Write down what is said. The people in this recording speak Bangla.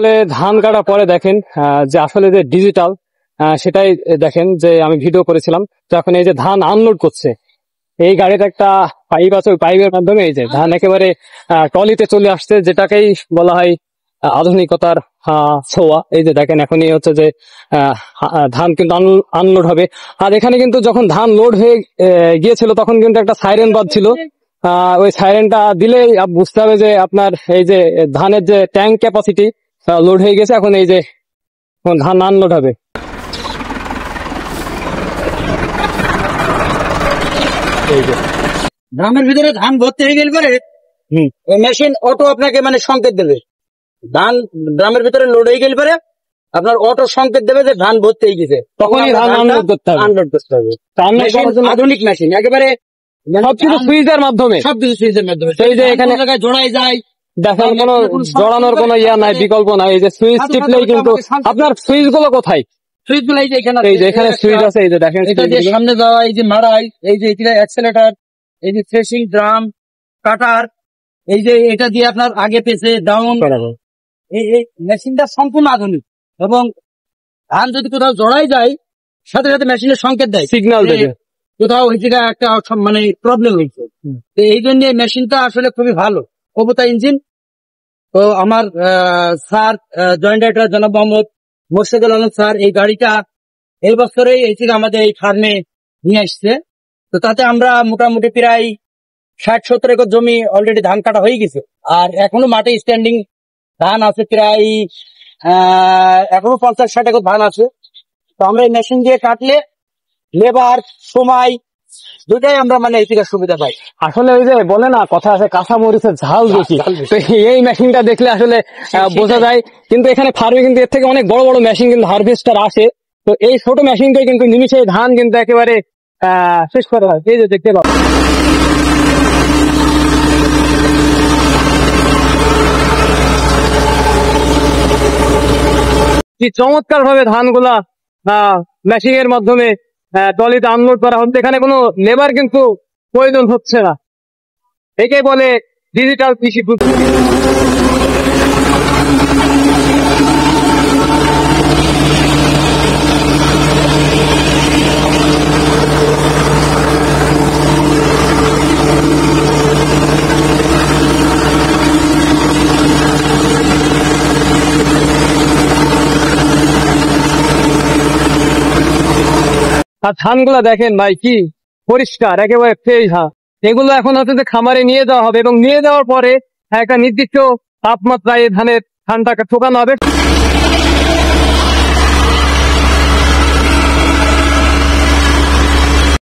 আসলে ধান কাটা পরে দেখেন যে আসলে যে ডিজিটাল সেটাই দেখেন যে আমি ভিডিও করেছিলাম। তো এখন এই যে ধান আনলোড করছে, এই গাড়ির একটা পাইপ আছে, ওই পাইপের মাধ্যমে এই যে ধান একেবারে ট্রলিতে চলে আসছে, যেটাকেই বলা হয় আধুনিকতার ছোঁয়া। এই যে দেখেন এখনই হচ্ছে যে ধান কিন্তু আনলোড হবে। আর এখানে কিন্তু যখন ধান লোড হয়ে গিয়েছিল তখন কিন্তু একটা সাইরেন বাজছিল। ওই সাইরেনটা দিলেই বুঝতে হবে যে আপনার এই যে ধানের যে ট্যাঙ্ক ক্যাপাসিটি লোড হয়ে গেছে। এখন এই যে ধান আনলোড হবে। এই যে ড্রামের ভিতরে ধান ভর্তি হয়ে গেলে পরে ওই মেশিন অটো আপনাকে মানে সংকেত দেবে। ধান ড্রামের ভিতরে লোড হয়ে গেলে পরে আপনার অটো সংকেত দেবে যে ধান ভর্তি হয়ে গেছে, তখনই ধান আনলোড করতে হবে। আনলোড করতে হবে। আধুনিক মেশিন একেবারে সবকিছু সুইচের মাধ্যমে, সবকিছু সুইচের মাধ্যমে। এই যে এখানে জায়গায় জোড়াই যায়, দেখেন কোনো জড়ানোর কোনো ইয়া নাই, বিকল্প নাই। এই যে সুইচ টিপলেই কিন্তু আপনার সুইচ গুলো কোথায়, সুইচ গুলো এই যে এখানে, এই যে এখানে সুইচ আছে। এই যে দেখেন এটা দিয়ে সামনে যাওয়া, এই যে মারাই, এই যে এটা অ্যাক্সেলেটর, এই যে থ্রেশিং ড্রাম, কাটার, এই যে এটা দিয়ে আপনার আগে পেছে ডাউন। এই মেশিনটা সম্পূর্ণ আধুনিক এবং ধান যদি কোথাও জড়াই যায় সাথে সাথে মেশিনের সংকেত দেয়, সিগন্যাল দেবে কোথাও ওই জায়গায় একটা মানে প্রবলেম হয়েছে। তো এই জন্য মেশিনটা আসলে খুবই ভালো, কবুতা ইঞ্জিন। তো আমার স্যার জয়েন্ট ডাইরেক্টর জনাব মোহাম্মদ মোর্শেদুল আলম স্যার এই গাড়িটা এই বছরে এই থেকে আমাদের এই ফার্মে নিয়ে আসছে। তো তাতে আমরা মোটামুটি প্রায় 60-70 একর জমি অলরেডি ধান কাটা হয়ে গেছে, আর এখনো মাঠে স্ট্যান্ডিং ধান আছে প্রায় এখনো 50-60 একর ধান আছে। তো আমরা এই মেশিন দিয়ে কাটলে লেবার সময় দুটাই আমরা মানে এই থেকে সুবিধা পাই। আসলে ওই যে বলে না কথা আছে, কাঁচা মরিচের ঝাল বেশি। তো এই মেশিনটা দেখলে আসলে বোঝা যায়। কিন্তু এখানে ফার্মে কিন্তু এর থেকে অনেক বড় বড় মেশিন কিন্তু হারভেস্টার আসে। তো এই ছোট মেশিনটাই কিন্তু নিমিশে ধান কিন্তু একেবারে শেষ করা হয়। এই যে দেখতে পাবো কি চমৎকার ভাবে ধানগুলা মেশিন এর মাধ্যমে ট্রলিতে আনলোড করা হচ্ছে। এখানে কোনো লেবার কিন্তু প্রয়োজন হচ্ছে না। একে বলে ডিজিটাল কৃষি প্রযুক্তি। আর ধানগুলা দেখেন ভাই কি পরিষ্কার, একেবারে ফ্রেশ ধান। এগুলো এখন হচ্ছে খামারে নিয়ে যাওয়া হবে এবং নিয়ে যাওয়ার পরে একটা নির্দিষ্ট তাপমাত্রায় ধানটাকে ঠোকানো হবে।